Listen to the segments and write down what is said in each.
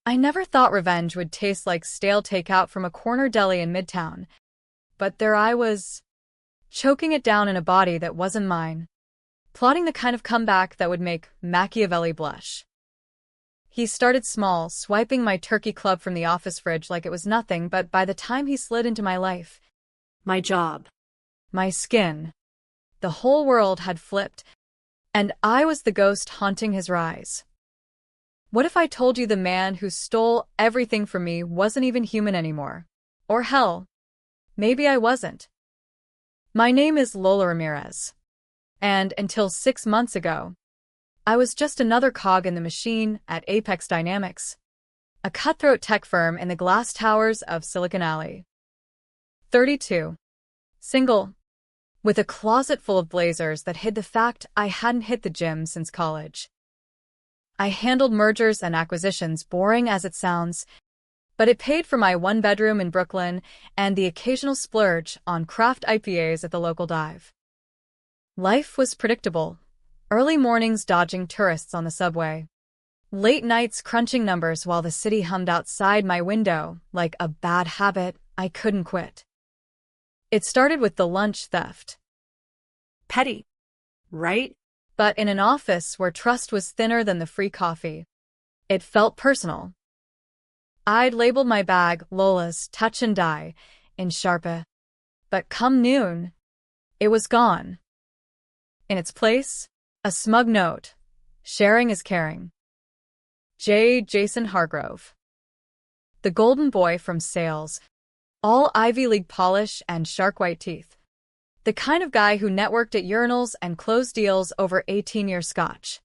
I never thought revenge would taste like stale takeout from a corner deli in Midtown. But there I was, choking it down in a body that wasn't mine, plotting the kind of comeback that would make Machiavelli blush. He started small, swiping my turkey club from the office fridge like it was nothing, but by the time he slid into my life, My job. my skin, the whole world had flipped, and I was the ghost haunting his rise. What if I told you the man who stole everything from me wasn't even human anymore? Or hell, maybe I wasn't. My name is Lola Ramirez. And until 6 months ago, I was just another cog in the machine at Apex Dynamics, a cutthroat tech firm in the glass towers of Silicon Alley. 32. Single. With a closet full of blazers that hid the fact I hadn't hit the gym since college. I handled mergers and acquisitions, boring as it sounds, but it paid for my one bedroom in Brooklyn and the occasional splurge on craft IPAs at the local dive. Life was predictable. Early mornings dodging tourists on the subway. Late nights crunching numbers while the city hummed outside my window like a bad habit I couldn't quit. It started with the lunch theft. Petty, right? But in an office where trust was thinner than the free coffee, it felt personal. I'd labeled my bag Lola's Touch and Die in Sharpa, but come noon, it was gone. In its place, a smug note, sharing is caring. Jason Hargrove. The golden boy from sales, all Ivy League polish and shark white teeth. The kind of guy who networked at urinals and closed deals over 18-year scotch.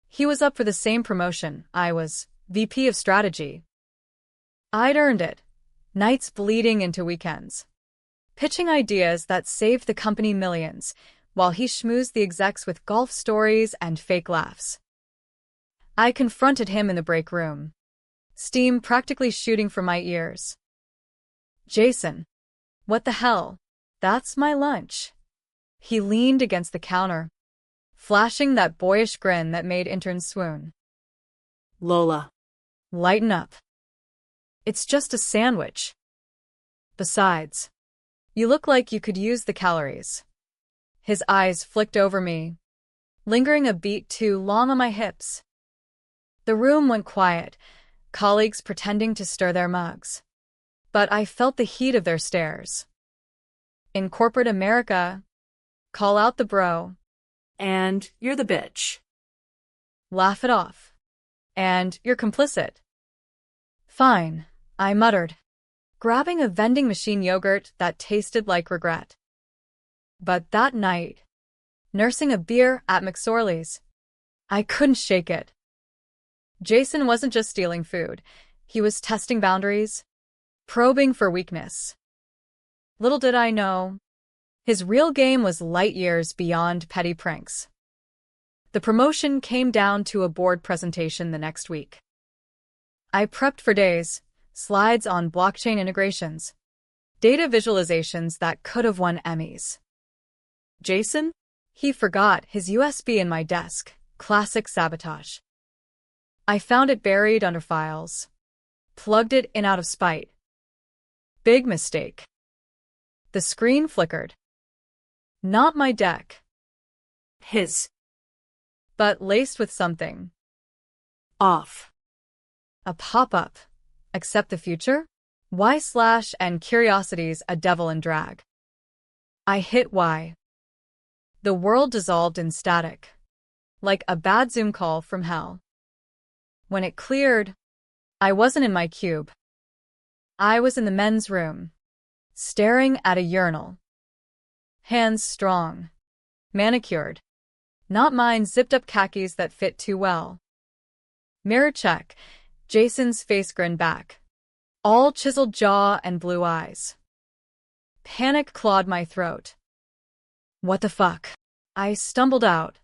He was up for the same promotion. I was VP of strategy. I'd earned it, nights bleeding into weekends, pitching ideas that saved the company millions, while he schmoozed the execs with golf stories and fake laughs. I confronted him in the break room, steam practically shooting from my ears. Jason, what the hell? That's my lunch. He leaned against the counter, flashing that boyish grin that made interns swoon. Lola. Lighten up. It's just a sandwich. Besides, you look like you could use the calories. His eyes flicked over me, lingering a beat too long on my hips. The room went quiet, colleagues pretending to stir their mugs. But I felt the heat of their stares. In corporate America, call out the bro. And you're the bitch. Laugh it off. And you're complicit. Fine, I muttered, grabbing a vending machine yogurt that tasted like regret. But that night, nursing a beer at McSorley's, I couldn't shake it. Jason wasn't just stealing food. He was testing boundaries, probing for weakness. Little did I know, his real game was light years beyond petty pranks. The promotion came down to a board presentation the next week. I prepped for days, slides on blockchain integrations, data visualizations that could have won Emmys. Jason? He forgot his USB in my desk. Classic sabotage. I found it buried under files. Plugged it in out of spite. Big mistake. The screen flickered. Not my deck. His. But laced with something. Off. A pop-up. Accept the future? Y/ and curiosity's a devil in drag. I hit Y. The world dissolved in static, like a bad Zoom call from hell. When it cleared, I wasn't in my cube. I was in the men's room, staring at a urinal. Hands strong, manicured, not mine zipped-up khakis that fit too well. Mirror check, Jason's face grinned back, all chiseled jaw and blue eyes. Panic clawed my throat. What the fuck? I stumbled out,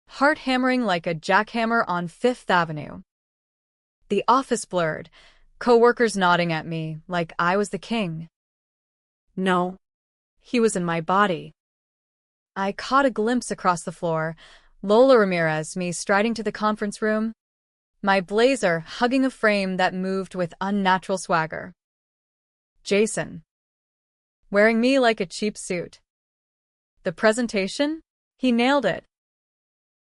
heart hammering like a jackhammer on Fifth Avenue. The office blurred, coworkers nodding at me like I was the king. No, he was in my body. I caught a glimpse across the floor, Lola Ramirez, me striding to the conference room, my blazer hugging a frame that moved with unnatural swagger. Jason, wearing me like a cheap suit. The presentation? He nailed it.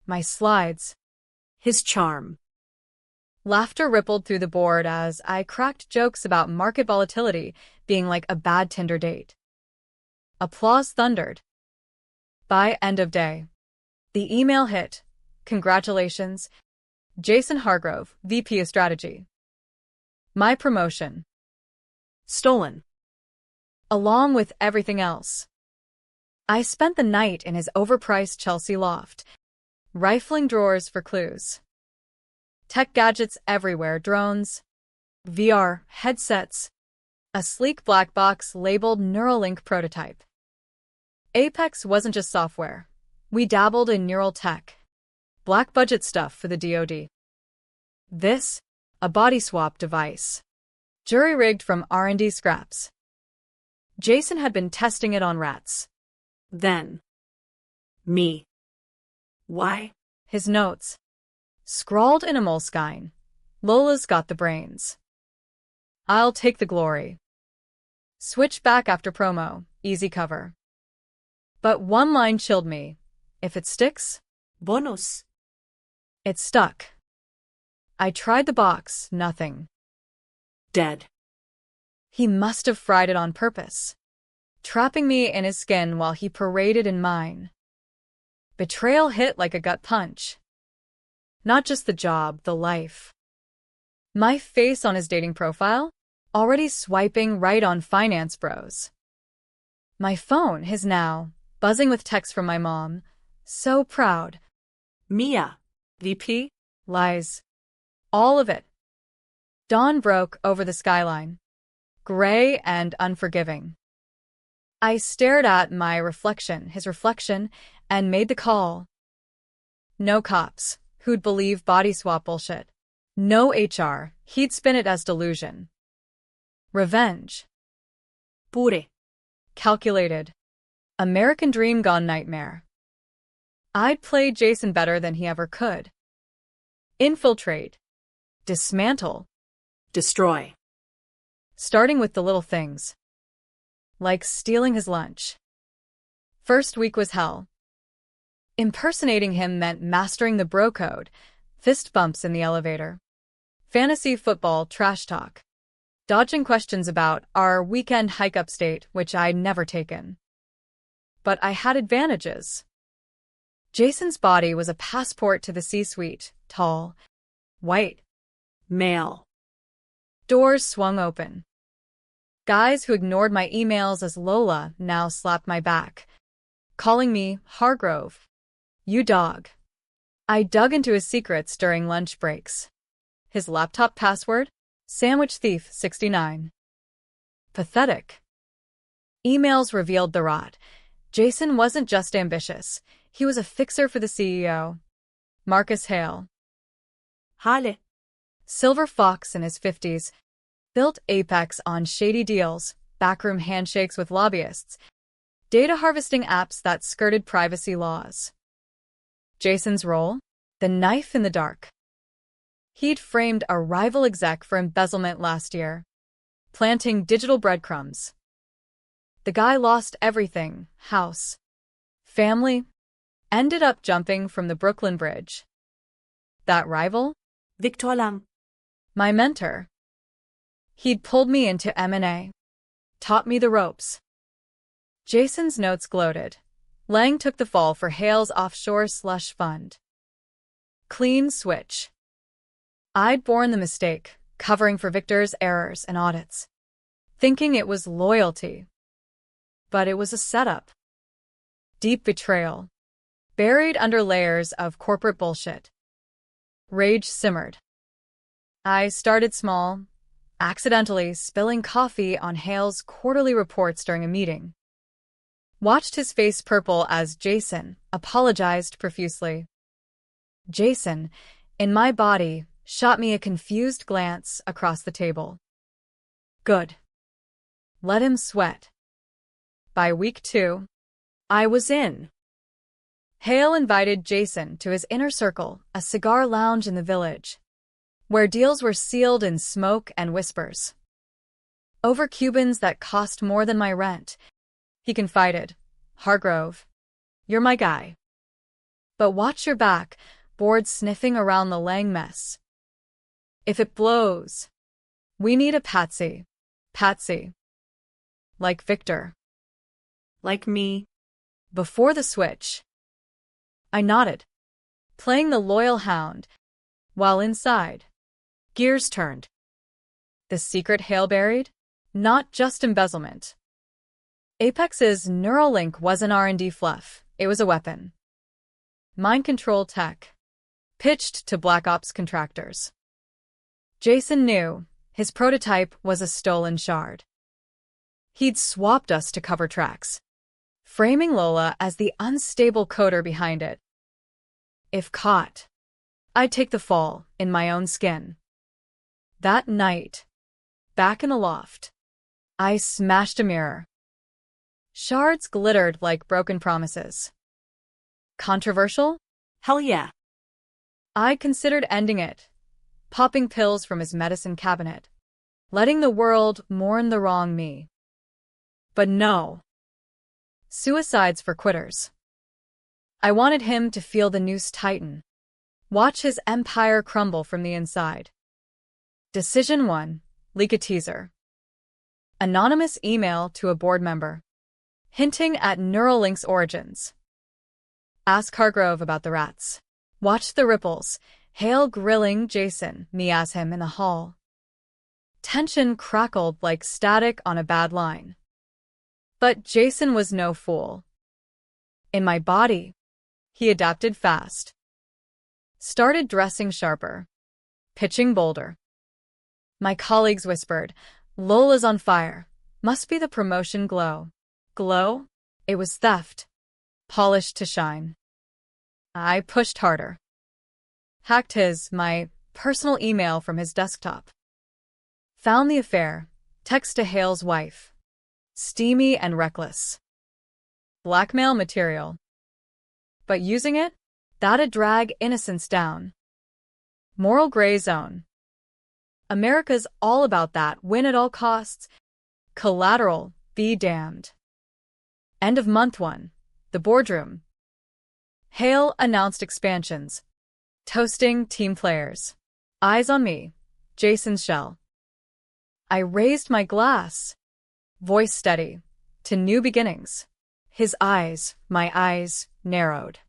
My slides. His charm. Laughter rippled through the board as I cracked jokes about market volatility being like a bad Tinder date. Applause thundered. By end of day, the email hit. Congratulations, Jason Hargrove, VP of Strategy. My promotion. Stolen. Along with everything else. I spent the night in his overpriced Chelsea loft, rifling drawers for clues. Tech gadgets everywhere, drones, VR, headsets, a sleek black box labeled Neuralink prototype. Apex wasn't just software. We dabbled in neural tech. Black budget stuff for the DoD. This, a body swap device. Jury-rigged from R&D scraps. Jason had been testing it on rats. Then. Me. Why? His notes. Scrawled in a moleskine. Lola's got the brains. I'll take the glory. Switch back after promo, easy cover. But one line chilled me. If it sticks? Bonus. It stuck. I tried the box, nothing. Dead. He must have fried it on purpose, trapping me in his skin while he paraded in mine. Betrayal hit like a gut punch. Not just the job, the life. My face on his dating profile, already swiping right on finance bros. My phone, his now, buzzing with texts from my mom. So proud. Mia. VP? Lies. All of it. Dawn broke over the skyline. Gray and unforgiving. I stared at my reflection, his reflection, and made the call. No cops, who'd believe body swap bullshit. No HR, he'd spin it as delusion. Revenge. Pure. Calculated. American dream gone nightmare. I'd play Jason better than he ever could. Infiltrate. Dismantle. Destroy. Starting with the little things. Like stealing his lunch. First week was hell. Impersonating him meant mastering the bro code, fist bumps in the elevator. Fantasy football trash talk. Dodging questions about our weekend hike upstate, which I'd never taken. But I had advantages. Jason's body was a passport to the C-suite, tall, white, Male. doors swung open. Guys who ignored my emails as Lola now slapped my back, calling me Hargrove. You dog. I dug into his secrets during lunch breaks. His laptop password? Sandwich Thief 69. Pathetic. Emails revealed the rot. Jason wasn't just ambitious. He was a fixer for the CEO. Marcus Hale. Hale. Silver fox in his 50s. Built Apex on shady deals, backroom handshakes with lobbyists, data harvesting apps that skirted privacy laws. Jason's role? The knife in the dark. He'd framed a rival exec for embezzlement last year, planting digital breadcrumbs. The guy lost everything, house, family, ended up jumping from the Brooklyn Bridge. That rival? Victor Lang. My mentor. He'd pulled me into M&A, taught me the ropes. Jason's notes gloated. Lang took the fall for Hale's offshore slush fund. Clean switch. I'd borne the mistake, covering for Victor's errors and audits, thinking it was loyalty. But it was a setup. Deep betrayal, buried under layers of corporate bullshit. Rage simmered. I started small, accidentally spilling coffee on Hale's quarterly reports during a meeting. Watched his face purple as Jason apologized profusely. Jason, in my body, shot me a confused glance across the table. Good. Let him sweat. By week 2, I was in. Hale invited Jason to his inner circle, a cigar lounge in the village. where deals were sealed in smoke and whispers. Over Cubans that cost more than my rent, he confided, "Hargrove, you're my guy. But watch your back, bored sniffing around the Lang mess. If it blows, we need a patsy. Patsy. Like Victor." Like me. Before the switch. I nodded, playing the loyal hound, while inside, gears turned. The secret Hale buried? Not just embezzlement. Apex's Neuralink wasn't R&D fluff, it was a weapon. Mind control tech, pitched to Black Ops contractors. Jason knew his prototype was a stolen shard. He'd swapped us to cover tracks, framing Lola as the unstable coder behind it. If caught, I'd take the fall in my own skin. That night, back in the loft, I smashed a mirror. Shards glittered like broken promises. Controversial? Hell yeah. I considered ending it, popping pills from his medicine cabinet, letting the world mourn the wrong me. But no. Suicides for quitters. I wanted him to feel the noose tighten, watch his empire crumble from the inside. Decision 1. Leak a teaser. Anonymous email to a board member, hinting at Neuralink's origins. Ask Hargrove about the rats. Watch the ripples. Hale grilling Jason, me as him in the hall. Tension crackled like static on a bad line. But Jason was no fool. In my body, he adapted fast. Started dressing sharper, pitching bolder. My colleagues whispered, "Lola's on fire. Must be the promotion glow." Glow? It was theft. Polished to shine. I pushed harder. Hacked my personal email from his desktop. Found the affair. Text to Hale's wife. Steamy and reckless. Blackmail material. But using it? That'd drag innocence down. Moral gray zone. America's all about that win at all costs. Collateral, be damned. End of month 1. The boardroom. Hale announced expansions. Toasting team players. Eyes on me. Jason's shell. I raised my glass. Voice steady. To new beginnings. His eyes, my eyes, narrowed.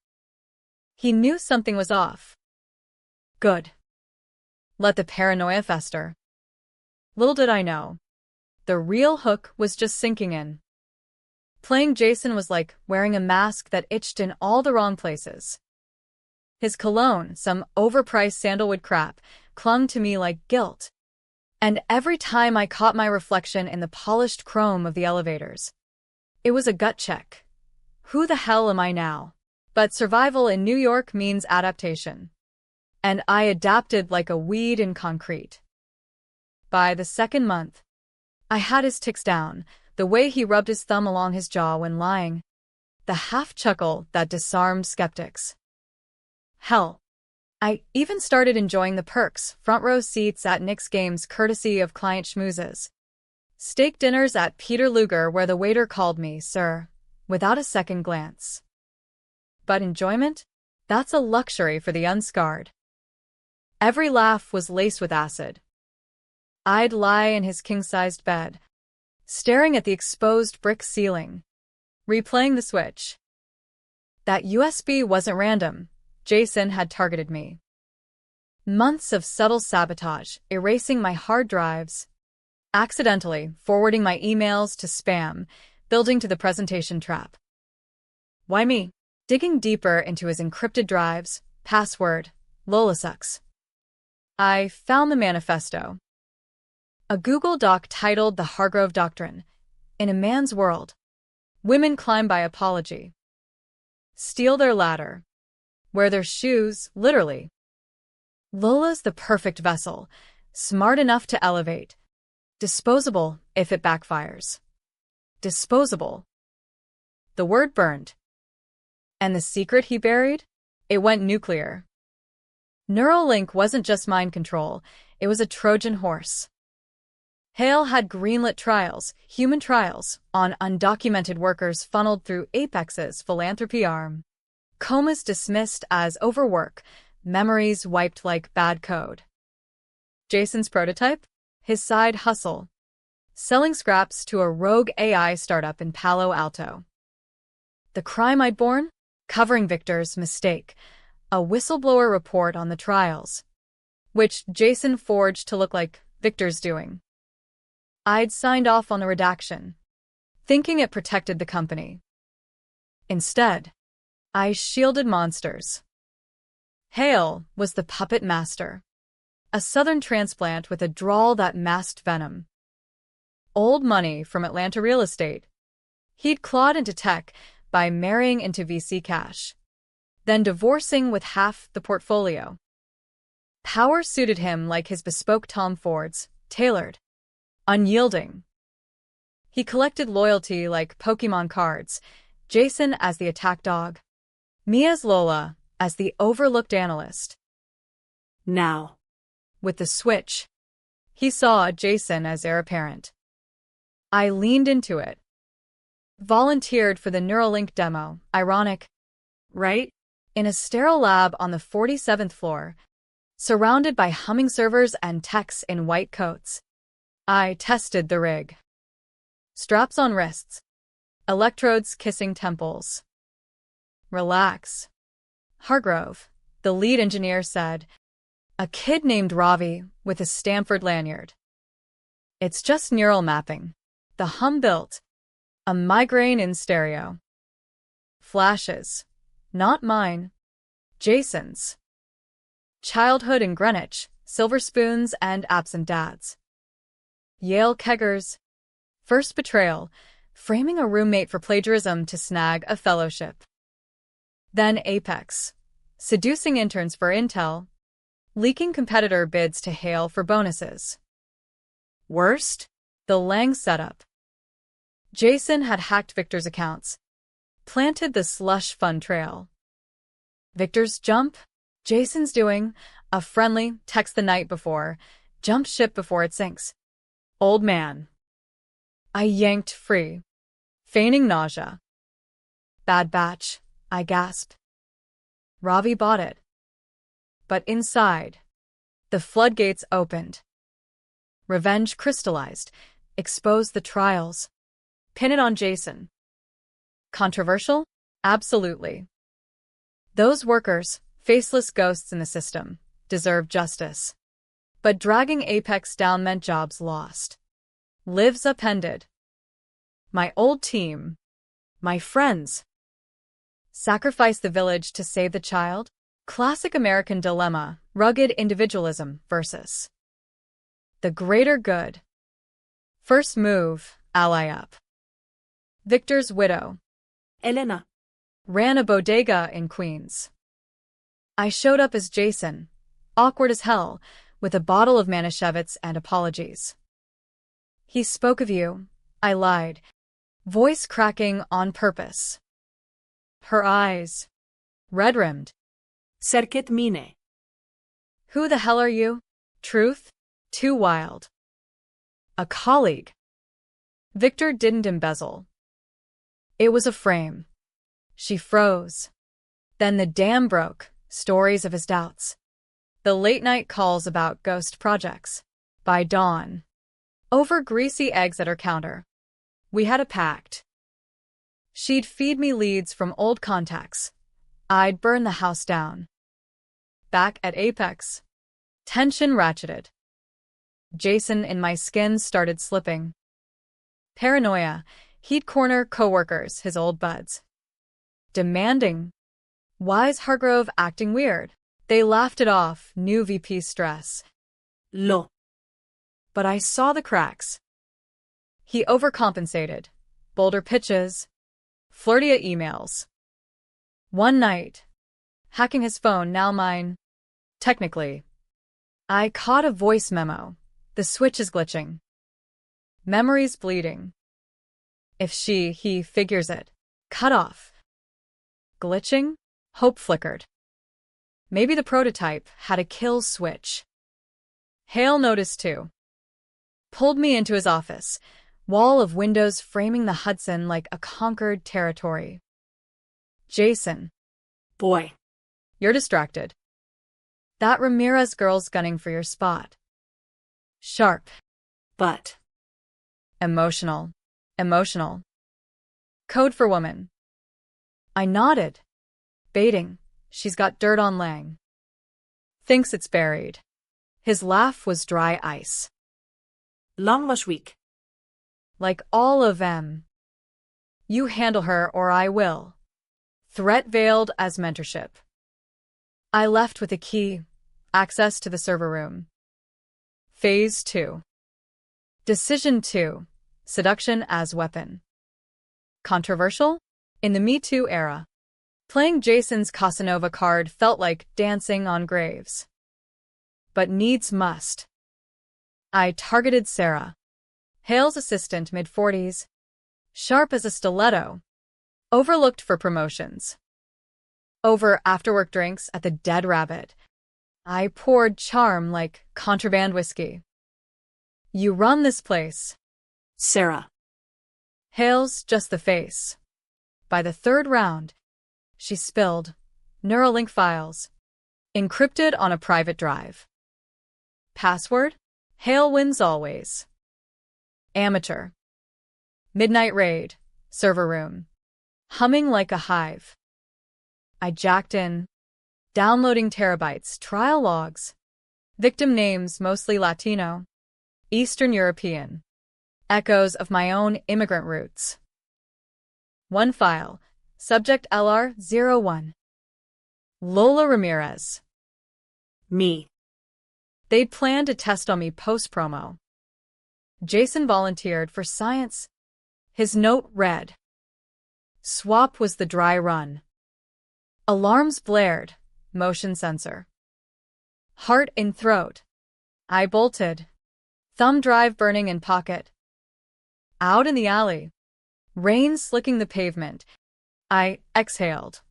He knew something was off. Good. Let the paranoia fester. Little did I know. The real hook was just sinking in. Playing Jason was like wearing a mask that itched in all the wrong places. His cologne, some overpriced sandalwood crap, clung to me like guilt. And every time I caught my reflection in the polished chrome of the elevators, it was a gut check. Who the hell am I now? But survival in New York means adaptation. And I adapted like a weed in concrete. By the second month, I had his tics down, the way he rubbed his thumb along his jaw when lying, the half-chuckle that disarmed skeptics. Hell, I even started enjoying the perks, front-row seats at Knicks games courtesy of client schmoozes. Steak dinners at Peter Luger where the waiter called me, "Sir," without a second glance. But enjoyment? That's a luxury for the unscarred. Every laugh was laced with acid. I'd lie in his king-sized bed, staring at the exposed brick ceiling, replaying the switch. That USB wasn't random. Jason had targeted me. Months of subtle sabotage, erasing my hard drives, accidentally forwarding my emails to spam, building to the presentation trap. Why me? Digging deeper into his encrypted drives, password, Lola sucks. I found the manifesto. A Google Doc titled The Hargrove Doctrine. In a man's world, women climb by apology. Steal their ladder. Wear their shoes, literally. Lola's the perfect vessel, smart enough to elevate. Disposable if it backfires. Disposable. The word burned. And the secret he buried? It went nuclear. Neuralink wasn't just mind control, it was a Trojan horse. Hale had greenlit trials, human trials, on undocumented workers funneled through Apex's philanthropy arm. Comas dismissed as overwork, memories wiped like bad code. Jason's prototype? His side hustle. Selling scraps to a rogue AI startup in Palo Alto. The crime I'd borne? Covering Victor's mistake. A whistleblower report on the trials, which Jason forged to look like Victor's doing. I'd signed off on the redaction, thinking it protected the company. Instead, I shielded monsters. Hale was the puppet master, a southern transplant with a drawl that masked venom. Old money from Atlanta real estate. He'd clawed into tech by marrying into VC cash, then divorcing with half the portfolio. Power suited him like his bespoke Tom Fords, tailored, unyielding. He collected loyalty like Pokemon cards, Jason as the attack dog, me as Lola as the overlooked analyst. Now, With the switch, he saw Jason as heir apparent. I leaned into it. Volunteered for the Neuralink demo, ironic, right? in a sterile lab on the 47th floor, surrounded by humming servers and techs in white coats. I tested the rig. Straps on wrists. Electrodes kissing temples. Relax. Hargrove, the lead engineer, said. A kid named Ravi with a Stanford lanyard. It's just neural mapping. The hum built. A migraine in stereo. Flashes. Not mine. Jason's. Childhood in Greenwich, silver spoons and absent dads. Yale keggers. First betrayal, framing a roommate for plagiarism to snag a fellowship. Then Apex. Seducing interns for Intel. Leaking competitor bids to Hale for bonuses. Worst? The Lang setup. Jason had hacked Victor's accounts. Planted the slush fund trail. Victor's jump? Jason's doing. A friendly text the night before. Jump ship before it sinks. Old man. I yanked free. Feigning nausea. Bad batch, I gasped. Ravi bought it. But inside, the floodgates opened. Revenge crystallized, exposed the trials. Pin it on Jason. Controversial? Absolutely. Those workers, faceless ghosts in the system, deserve justice. But dragging Apex down meant jobs lost. Lives upended. My old team. My friends. Sacrifice the village to save the child? Classic American dilemma, rugged individualism versus the greater good. First move, ally up. Victor's widow, Elena. ran a bodega in Queens. I showed up as Jason, awkward as hell, with a bottle of Manischewitz and apologies. He spoke of you, I lied, voice cracking on purpose. Her eyes, red-rimmed. Serket mine. Who the hell are you? Truth? Too wild. A colleague. Victor didn't embezzle. It was a frame. She froze. Then the dam broke, stories of his doubts. The late-night calls about ghost projects. By dawn. Over greasy eggs at her counter. We had a pact. She'd feed me leads from old contacts. I'd burn the house down. Back at Apex. Tension ratcheted. Jason in my skin started slipping. Paranoia. He'd corner coworkers, his old buds. Demanding. Why's Hargrove acting weird? They laughed it off, new VP stress. Lo. But I saw the cracks. He overcompensated. Bolder pitches. Flirtier emails. One night. Hacking his phone, now mine. Technically. I caught a voice memo. The switch is glitching. Memory's bleeding. If he figures it. Cut off. Glitching? Hope flickered. Maybe the prototype had a kill switch. Hale noticed too. Pulled me into his office, wall of windows framing the Hudson like a conquered territory. Jason. Boy. You're distracted. That Ramirez girl's gunning for your spot. Sharp. But. Emotional. Emotional. Code for woman. I nodded. Baiting. She's got dirt on Lang. Thinks it's buried. His laugh was dry ice. Lang was weak. Like all of them. You handle her or I will. Threat veiled as mentorship. I left with a key, access to the server room. Phase 2. Decision 2. Seduction as weapon. Controversial? In the Me Too era, playing Jason's Casanova card felt like dancing on graves. But needs must. I targeted Sarah, Hale's assistant, mid-40s, sharp as a stiletto, overlooked for promotions. Over after-work drinks at the Dead Rabbit, I poured charm like contraband whiskey. You run this place. Sarah. Hale's just the face. By the third round, she spilled Neuralink files, encrypted on a private drive. Password? Hale wins always. Amateur. Midnight raid, server room, humming like a hive. I jacked in, downloading terabytes, trial logs, victim names mostly Latino, Eastern European, echoes of my own immigrant roots. One file, subject LR01. Lola Ramirez. Me. They'd planned a test on me post-promo. Jason volunteered for science. His note read. Swap was the dry run. Alarms blared, motion sensor. Heart in throat. I bolted. Thumb drive burning in pocket. Out in the alley. Rain slicking the pavement. I exhaled.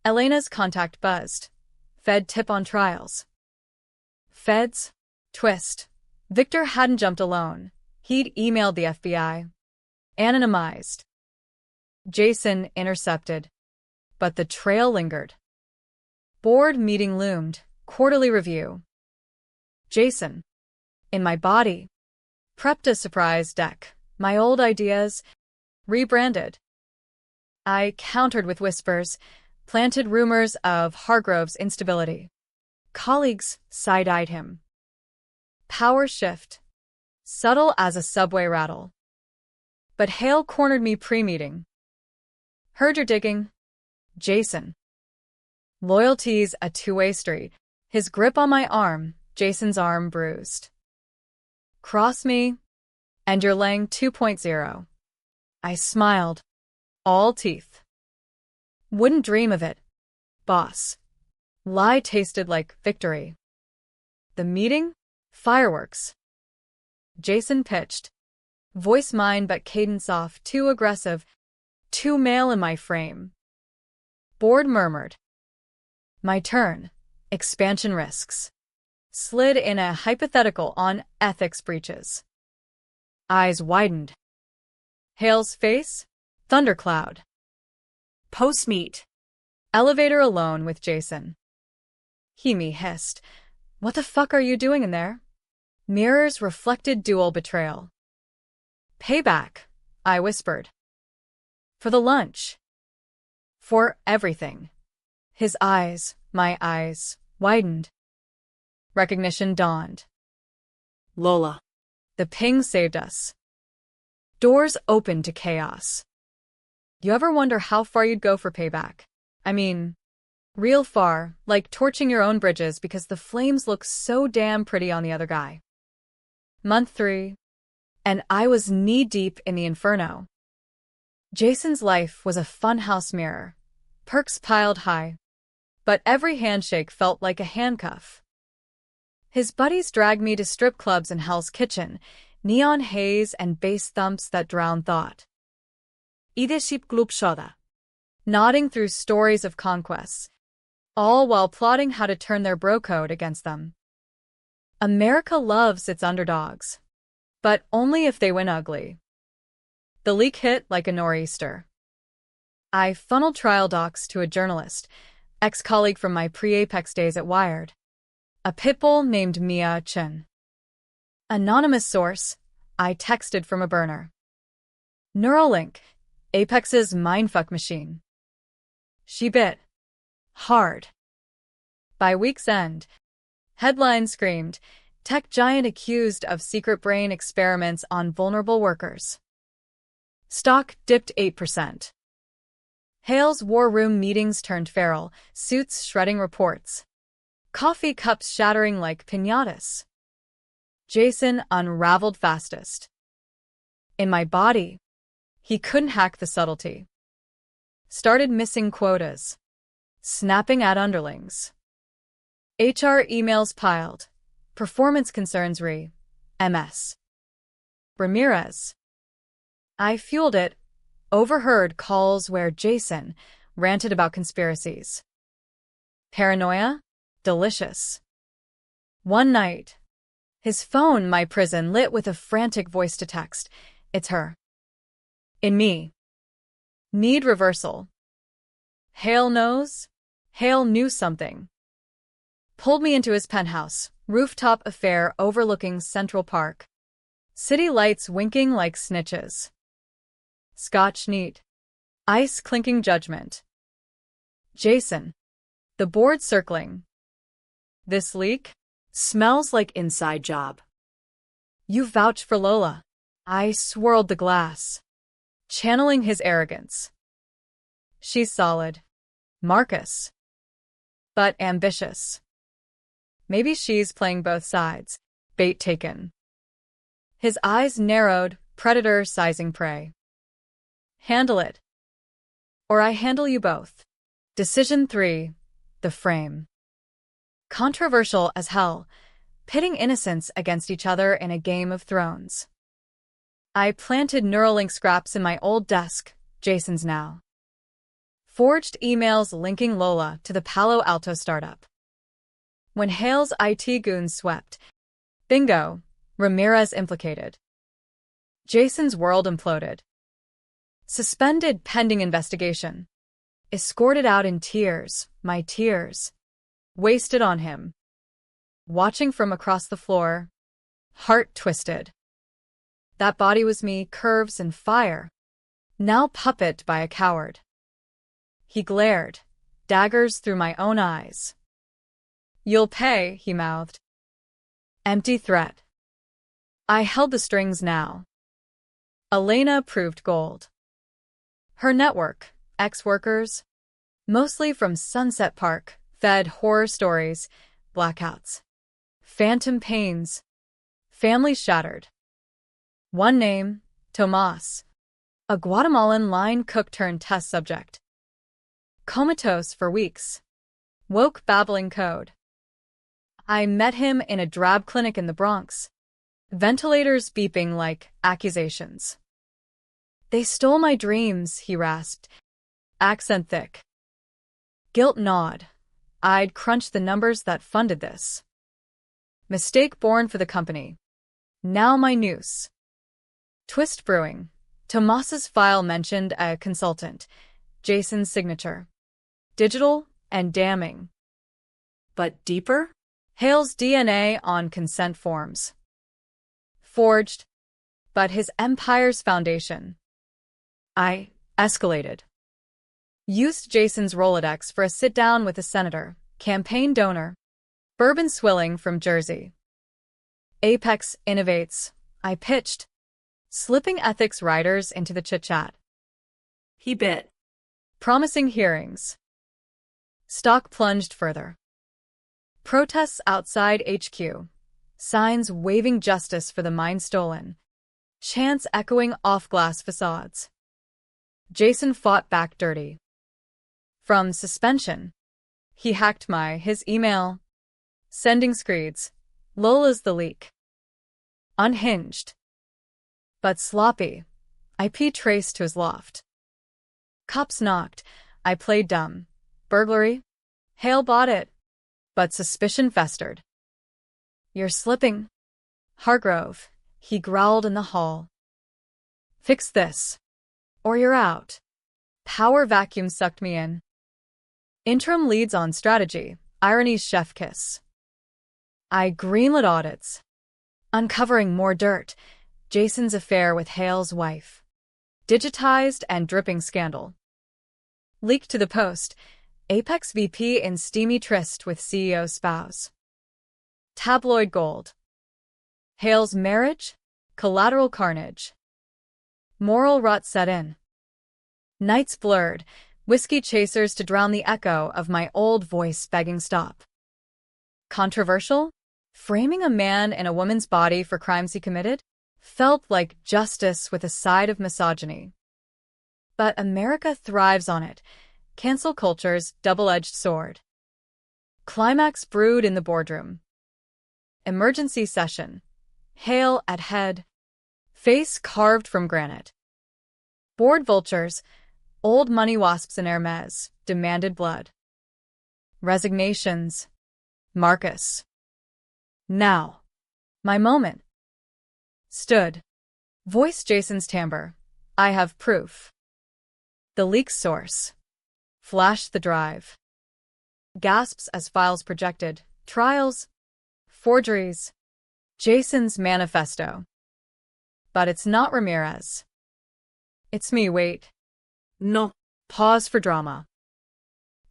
Elena's contact buzzed. Fed tip on trials. Feds? Twist. Victor hadn't jumped alone. He'd emailed the FBI. Anonymized. Jason intercepted. But the trail lingered. Board meeting loomed. Quarterly review. Jason. In my body. Prepped a surprise deck. My old ideas. Rebranded. I countered with whispers. Planted rumors of Hargrove's instability. Colleagues side-eyed him. Power shift. Subtle as a subway rattle. But Hale cornered me pre-meeting. Heard you're digging. Jason. Loyalty's a two-way street. His grip on my arm, Jason's arm bruised. Cross me, and you're Lang 2.0. I smiled. All teeth. Wouldn't dream of it, boss. Lie tasted like victory. The meeting? Fireworks. Jason pitched. Voice mine but cadence off, too aggressive, too male in my frame. Board murmured. My turn. Expansion risks. Slid in a hypothetical on ethics breaches. Eyes widened. Hale's face? Thundercloud. Post-meet. Elevator alone with Jason. He hissed. What the fuck are you doing in there? Mirrors reflected dual betrayal. Payback, I whispered. For the lunch. For everything. His eyes, my eyes, widened. Recognition dawned. Lola. The ping saved us. Doors opened to chaos. You ever wonder how far you'd go for payback? I mean, real far, like torching your own bridges because the flames look so damn pretty on the other guy. Month 3. And I was knee-deep in the inferno. Jason's life was a funhouse mirror. Perks piled high. But every handshake felt like a handcuff. His buddies dragged me to strip clubs in Hell's Kitchen, neon haze and bass thumps that drowned thought. Ideship glupshoda. Nodding through stories of conquests. all while plotting how to turn their bro code against them. America loves its underdogs, but only if they win ugly. The leak hit like a nor'easter. I funneled trial docs to a journalist, ex-colleague from my pre-Apex days at Wired, a pitbull named Mia Chen. Anonymous source, I texted from a burner. Neuralink, Apex's mindfuck machine. She bit. Hard. By week's end, headlines screamed, tech giant accused of secret brain experiments on vulnerable workers. Stock dipped 8%. Hale's war room meetings turned feral, suits shredding reports. Coffee cups shattering like piñatas. Jason unraveled fastest. In my body, he couldn't hack the subtlety. Started missing quotas. Snapping at underlings. HR emails piled. Performance concerns MS. Ramirez. I fueled it. Overheard calls where Jason ranted about conspiracies. Paranoia? Delicious. One night, his phone, my prison, lit with a frantic voice-to-text. It's her. In me. Need reversal. Hale knows? Hale knew something. Pulled me into his penthouse, rooftop affair overlooking Central Park. City lights winking like snitches. Scotch neat. Ice clinking judgment. Jason. The board circling. This leak? Smells like inside job. You vouch for Lola. I swirled the glass, channeling his arrogance. She's solid. Marcus. But ambitious. Maybe she's playing both sides. Bait taken. His eyes narrowed, predator sizing prey. Handle it. Or I handle you both. Decision 3. The frame. Controversial as hell, pitting innocents against each other in a Game of Thrones. I planted Neuralink scraps in my old desk, Jason's now. Forged emails linking Lola to the Palo Alto startup. When Hale's IT goons swept, bingo, Ramirez implicated. Jason's world imploded. Suspended pending investigation. Escorted out in tears, my tears. Wasted on him. Watching from across the floor. Heart twisted. That body was me, curves and fire. Now puppet by a coward. He glared, daggers through my own eyes. You'll pay, he mouthed. Empty threat. I held the strings now. Elena proved gold. Her network, ex-workers, mostly from Sunset Park, fed horror stories, blackouts, phantom pains, families shattered. One name, Tomas, a Guatemalan line cook turned test subject. Comatose for weeks. Woke babbling code. I met him in a drab clinic in the Bronx. Ventilators beeping like accusations. They stole my dreams, he rasped, accent thick. Guilt gnawed. I'd crunched the numbers that funded this. Mistake born for the company. Now my noose. Twist brewing. Tomas's file mentioned a consultant. Jason's signature. Digital and damning. But deeper? Hale's DNA on consent forms. Forged. But his empire's foundation. I escalated. Used Jason's Rolodex for a sit-down with a senator, campaign donor, bourbon swilling from Jersey. Apex innovates, I pitched, slipping ethics writers into the chit-chat. He bit. Promising hearings. Stock plunged further. Protests outside HQ. Signs waving justice for the mine stolen. Chants echoing off glass facades. Jason fought back dirty. From suspension. He hacked his email. Sending screeds. Lola's the leak. Unhinged. But sloppy. IP traced to his loft. Cops knocked. I played dumb. Burglary. Hale bought it, but suspicion festered. You're slipping, Hargrove, he growled in the hall. Fix this, or you're out. Power vacuum sucked me in. Interim leads on strategy, irony's chef kiss. I greenlit audits, uncovering more dirt, Jason's affair with Hale's wife. Digitized and dripping scandal. Leaked to the Post, Apex VP in steamy tryst with CEO spouse. Tabloid gold. Hale's marriage? Collateral carnage. Moral rot set in. Nights blurred, whiskey chasers to drown the echo of my old voice begging stop. Controversial? Framing a man in a woman's body for crimes he committed? Felt like justice with a side of misogyny. But America thrives on it, cancel culture's double-edged sword. Climax brewed in the boardroom. Emergency session. Hale at head. Face carved from granite. Board vultures, old money wasps in Hermes, demanded blood. Resignations. Marcus. Now. My moment. Stood. Voice Jason's timbre. I have proof. The leak's source. Flashed the drive. Gasps as files projected. Trials. Forgeries. Jason's manifesto. But it's not Ramirez. It's me, wait. No. Pause for drama.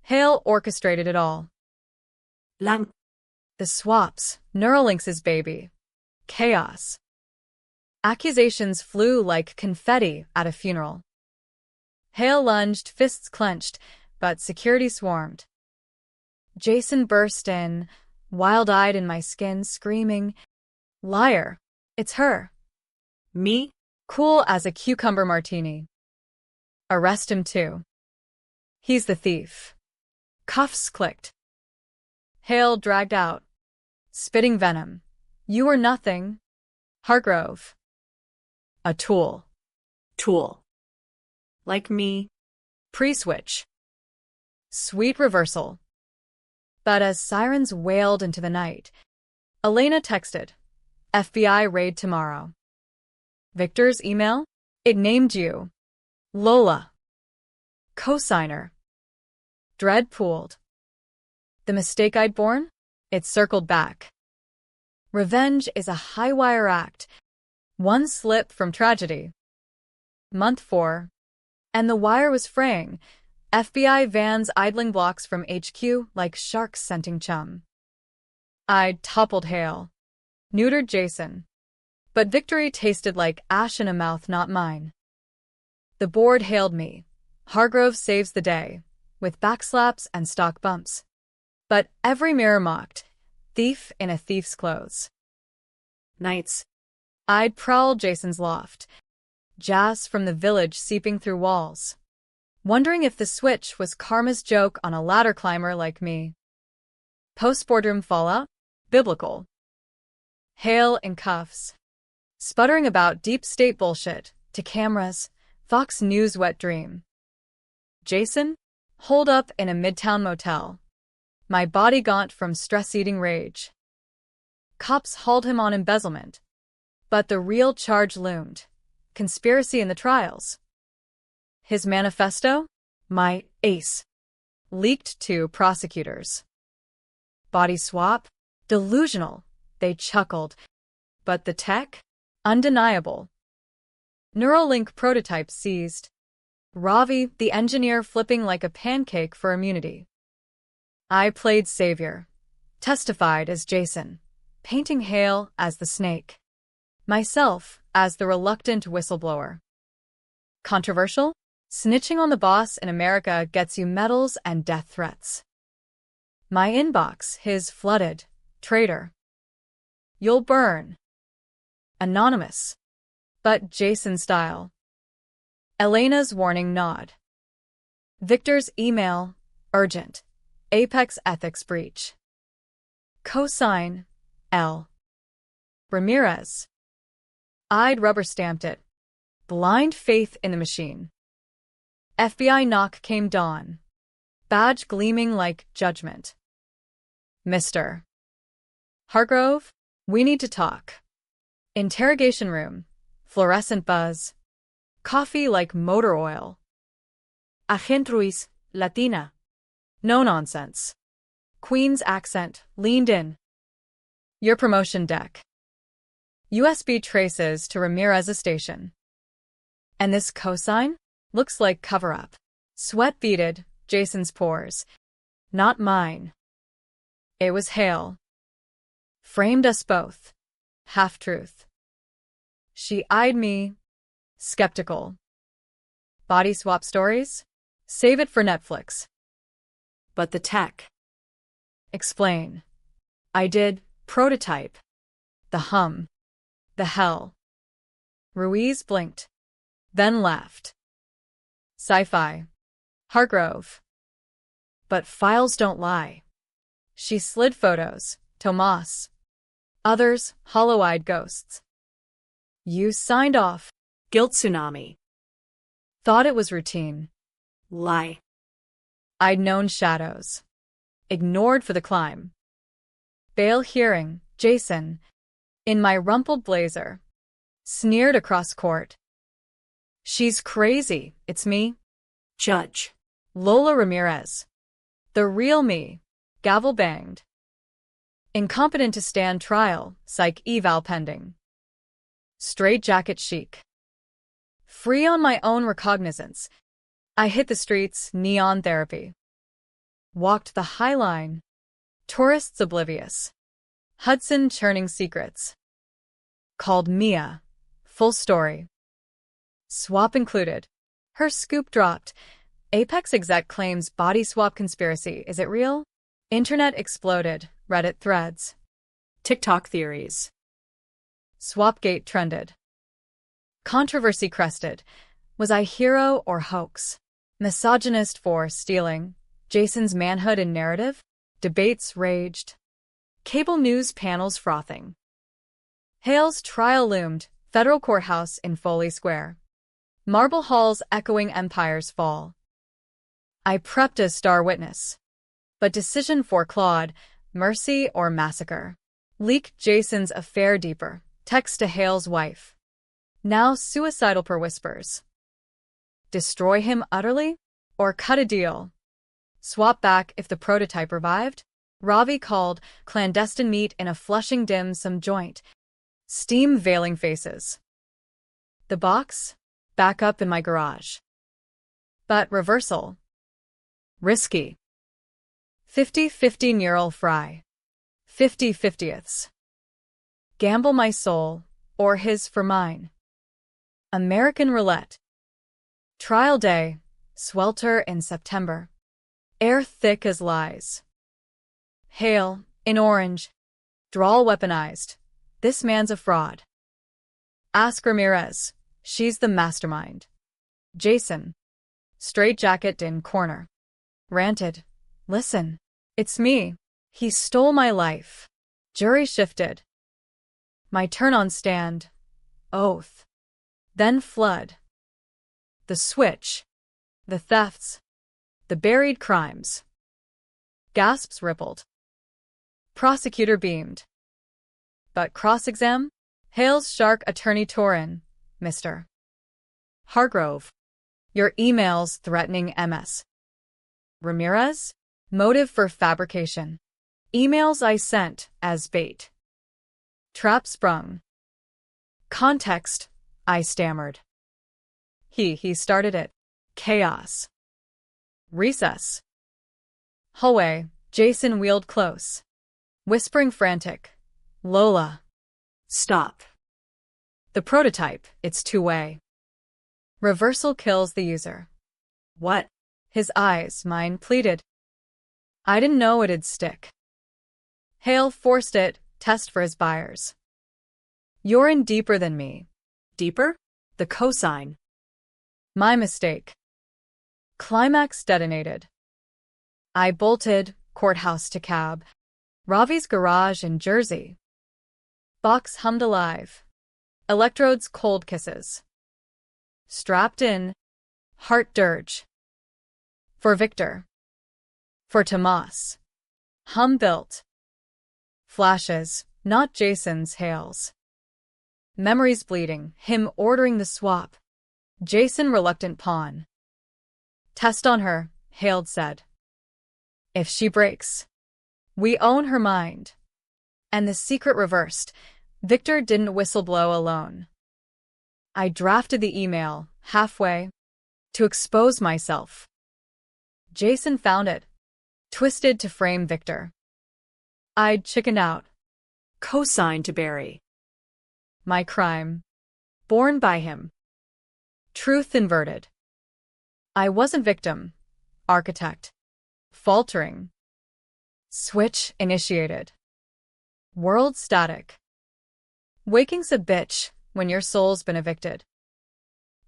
Hale orchestrated it all. Lang. The swaps, Neuralinks' baby. Chaos. Accusations flew like confetti at a funeral. Hale lunged, fists clenched, but security swarmed. Jason burst in, wild-eyed in my skin, screaming, Liar! It's her. Me? Cool as a cucumber martini. Arrest him too. He's the thief. Cuffs clicked. Hale dragged out, spitting venom. You were nothing, Hargrove. A tool. Tool. Like me. Pre-switch. Sweet reversal. But as sirens wailed into the night, Elena texted, FBI raid tomorrow. Victor's email? It named you. Lola. Cosigner. Dread pooled. The mistake I'd borne? It circled back. Revenge is a high-wire act. One slip from tragedy. Month 4. And the wire was fraying. FBI vans idling blocks from HQ like sharks scenting chum. I'd toppled Hale. Neutered Jason. But victory tasted like ash in a mouth not mine. The board hailed me. Hargrove saves the day, with backslaps and stock bumps. But every mirror mocked, thief in a thief's clothes. Nights. I'd prowl Jason's loft, jazz from the village seeping through walls, wondering if the switch was karma's joke on a ladder climber like me. Post-boardroom fallout? Biblical. Hale in cuffs. Sputtering about deep state bullshit, to cameras, Fox News wet dream. Jason? Holed up in a midtown motel. My body gaunt from stress-eating rage. Cops hauled him on embezzlement. But the real charge loomed. Conspiracy in the trials. His manifesto? My ace. Leaked to prosecutors. Body swap? Delusional, they chuckled. But the tech? Undeniable. Neuralink prototype seized. Ravi, the engineer, flipping like a pancake for immunity. I played savior. Testified as Jason. Painting Hale as the snake. Myself as the reluctant whistleblower. Controversial? Snitching on the boss in America gets you medals and death threats. My inbox, his flooded. Traitor. You'll burn. Anonymous. But Jason style. Elena's warning nod. Victor's email, urgent. Apex ethics breach. Cosign, L. Ramirez. I'd rubber-stamped it. Blind faith in the machine. FBI knock came dawn. badge gleaming like judgment. Mr. Hargrove, we need to talk. Interrogation room, fluorescent buzz, coffee like motor oil. Agent Ruiz, Latina. No nonsense. Queen's accent, leaned in. Your promotion deck. USB traces to Ramirez's station. And this cosign? Looks like cover-up. Sweat beaded Jason's pores. Not mine. It was Hale. Framed us both. Half-truth. She eyed me, skeptical. Body swap stories? Save it for Netflix. But the tech. Explain. I did prototype. The hum. The hell. Ruiz blinked, then laughed. Sci-fi. Hargrove. But files don't lie. She slid photos, Tomas. Others, hollow-eyed ghosts. You signed off. Guilt tsunami. Thought it was routine. Lie. I'd known shadows. Ignored for the climb. Bail hearing, Jason. In my rumpled blazer. Sneered across court. She's crazy, it's me. Judge. Lola Ramirez. The real me. Gavel banged. Incompetent to stand trial, psych eval pending. Straight jacket chic. Free on my own recognizance. I hit the streets, neon therapy. Walked the High Line. Tourists oblivious. Hudson churning secrets. Called Mia. Full story. Swap included. Her scoop dropped. Apex exec claims body swap conspiracy. Is it real? Internet exploded. Reddit threads. TikTok theories. Swapgate trended. Controversy crested. Was I hero or hoax? Misogynist for stealing. Jason's manhood and narrative? Debates raged. Cable news panels frothing. Hale's trial loomed. Federal courthouse in Foley Square. Marble halls echoing empire's fall. I prepped as star witness. But decision for Claude, mercy or massacre. Leaked Jason's affair deeper. Text to Hale's wife. Now suicidal per whispers. Destroy him utterly? Or cut a deal? Swap back if the prototype revived? Ravi called, clandestine meet in a Flushing dim sum joint. Steam veiling faces. The box? Back up in my garage. But reversal. Risky. 50-50 neural fry. 50-50ths. Gamble my soul, or his for mine. American roulette. Trial day, swelter in September. Air thick as lies. Hale, in orange. Drawl weaponized. This man's a fraud. Ask Ramirez. She's the mastermind. Jason. Straitjacket in corner. Ranted. Listen. It's me. He stole my life. Jury shifted. My turn on stand. Oath. Then flood. The switch. The thefts. The buried crimes. Gasps rippled. Prosecutor beamed. But cross-exam? Hale's shark attorney Torin, Mr. Hargrove. Your emails threatening MS. Ramirez? Motive for fabrication. Emails I sent as bait. Trap sprung. Context, I stammered. He started it. Chaos. Recess. Hallway, Jason wheeled close. Whispering frantic. Lola. Stop. The prototype, it's two-way. Reversal kills the user. What? His eyes, mine, pleaded. I didn't know it'd stick. Hale forced it, test for his buyers. You're in deeper than me. Deeper? The cosign. My mistake. Climax detonated. I bolted, courthouse to cab. Ravi's garage in Jersey. Box hummed alive. Electrodes cold kisses. Strapped in. Heart dirge. For Victor. For Tomas. Built. Flashes, not Jason's hails. Memories bleeding, him ordering the swap. Jason reluctant pawn. Test on her, Hailed said. If she breaks, we own her mind. And the secret reversed. Victor didn't whistleblow alone. I drafted the email, halfway, to expose myself. Jason found it, twisted to frame Victor. I'd chickened out. Cosigned to Barry. My crime. Born by him. Truth inverted. I wasn't victim. Architect. Faltering. Switch initiated. World static. Waking's a bitch when your soul's been evicted.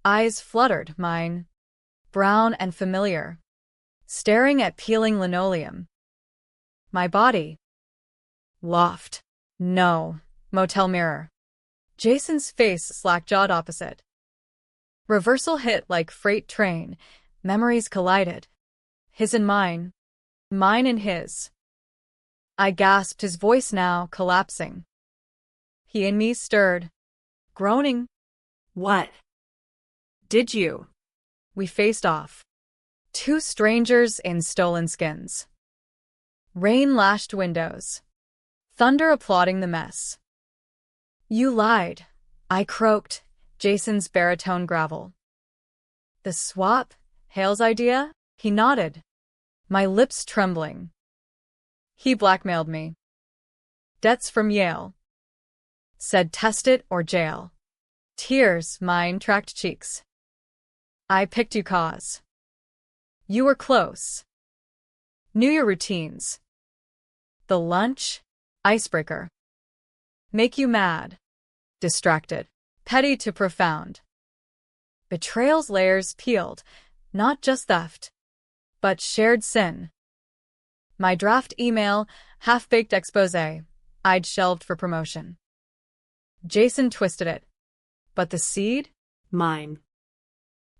Eyes fluttered, mine. Brown and familiar. Staring at peeling linoleum. My body. Loft. No. Motel mirror. Jason's face slack-jawed opposite. Reversal hit like freight train. Memories collided. His and mine. Mine and his. I gasped, his voice now collapsing. He and me stirred. Groaning. What? Did you? We faced off. Two strangers in stolen skins. Rain lashed windows. Thunder applauding the mess. You lied, I croaked, Jason's baritone gravel. The swap? Hale's idea? He nodded. My lips trembling. He blackmailed me. Debts from Yale. Said test it or jail. Tears, mine tracked cheeks. I picked you cause. You were close. Knew your routines. The lunch? Icebreaker. Make you mad. Distracted. Petty to profound. Betrayal's layers peeled, not just theft, but shared sin. My draft email, half-baked exposé, I'd shelved for promotion. Jason twisted it. But the seed? Mine.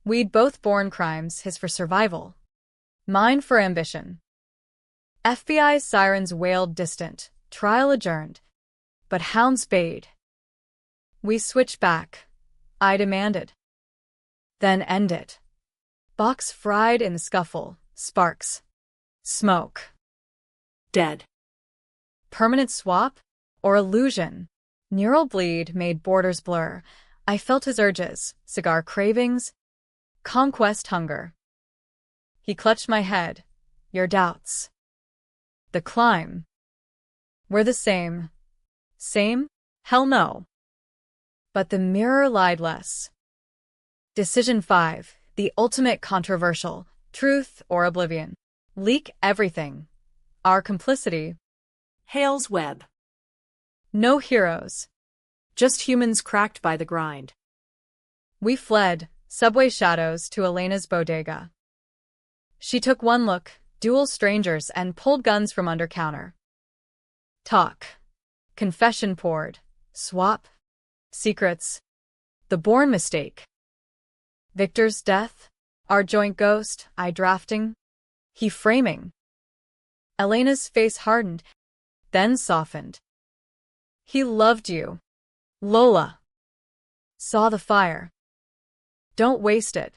We'd both borne crimes, his for survival. Mine for ambition. FBI's sirens wailed distant, trial adjourned. But hounds bayed. We switched back. I demanded. Then end it. Box fried in the scuffle, sparks. Smoke. Dead. Permanent swap? Or illusion? Neural bleed made borders blur. I felt his urges, cigar cravings, conquest hunger. He clutched my head. Your doubts. The climb. We're the same. Same? Hell no. But the mirror lied less. Decision 5, the ultimate controversial, truth or oblivion. Leak everything. Our complicity. Hale's web. No heroes. Just humans cracked by the grind. We fled, subway shadows, to Elena's bodega. She took one look, dual strangers, and pulled guns from under counter. Talk. Confession poured. Swap. Secrets. The born mistake. Victor's death. Our joint ghost. I drafting. He framing. Elena's face hardened, then softened. He loved you. Lola. Saw the fire. Don't waste it.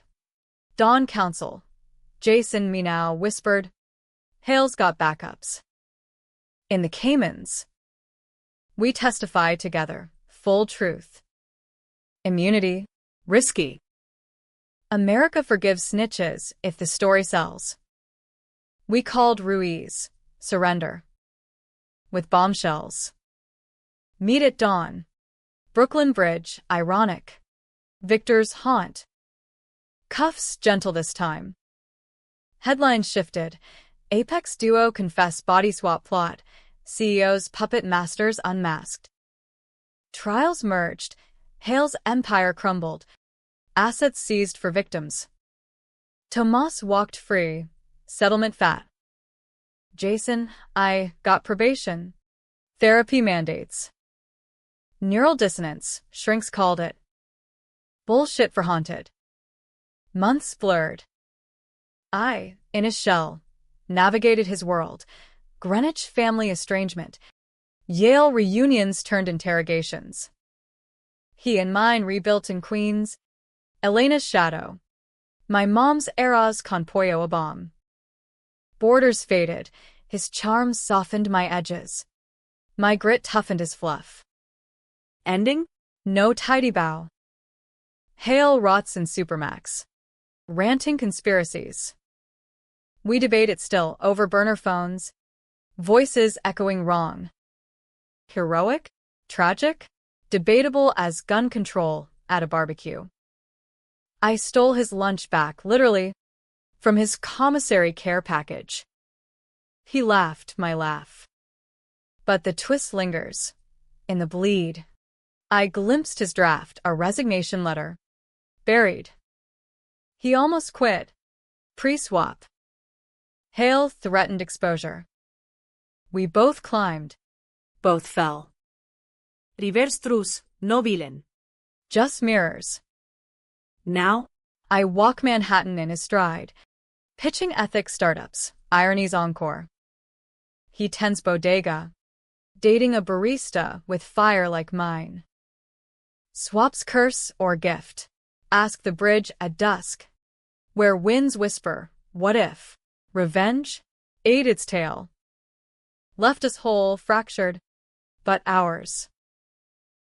Dawn counsel. Jason me now whispered. Hale's got backups. In the Caymans. We testify together. Full truth. Immunity. Risky. America forgives snitches if the story sells. We called Ruiz. Surrender. With bombshells. Meet at dawn. Brooklyn Bridge, ironic. Victor's haunt. Cuffs gentle this time. Headlines shifted. Apex duo confess body swap plot. CEOs puppet masters unmasked. Trials merged. Hale's empire crumbled. Assets seized for victims. Tomas walked free. Settlement fat. Jason, I got probation. Therapy mandates. Neural dissonance, shrinks called it. Bullshit for haunted. Months blurred. I, in a shell. navigated his world. Greenwich family estrangement. Yale reunions turned interrogations. He and mine rebuilt in Queens. Elena's shadow. My mom's eras con pollo a bomb. Borders faded. His charm softened my edges. My grit toughened his fluff. Ending? No tidy bow. Hale rots in Supermax. Ranting conspiracies. We debate it still over burner phones. Voices echoing wrong. Heroic? Tragic? Debatable as gun control at a barbecue. I stole his lunch back, literally, from his commissary care package. He laughed my laugh. But the twist lingers. In the bleed. I glimpsed his draft, a resignation letter. Buried. He almost quit. Pre-swap. Hale threatened exposure. We both climbed. Both fell. Riverstrus, no villain. Just mirrors. Now? I walk Manhattan in his stride. Pitching ethics startups, irony's encore. He tends bodega. Dating a barista with fire like mine. Swaps curse or gift. Ask the bridge at dusk. Where winds whisper, what if? Revenge? Ate its tail. Left us whole, fractured. But ours.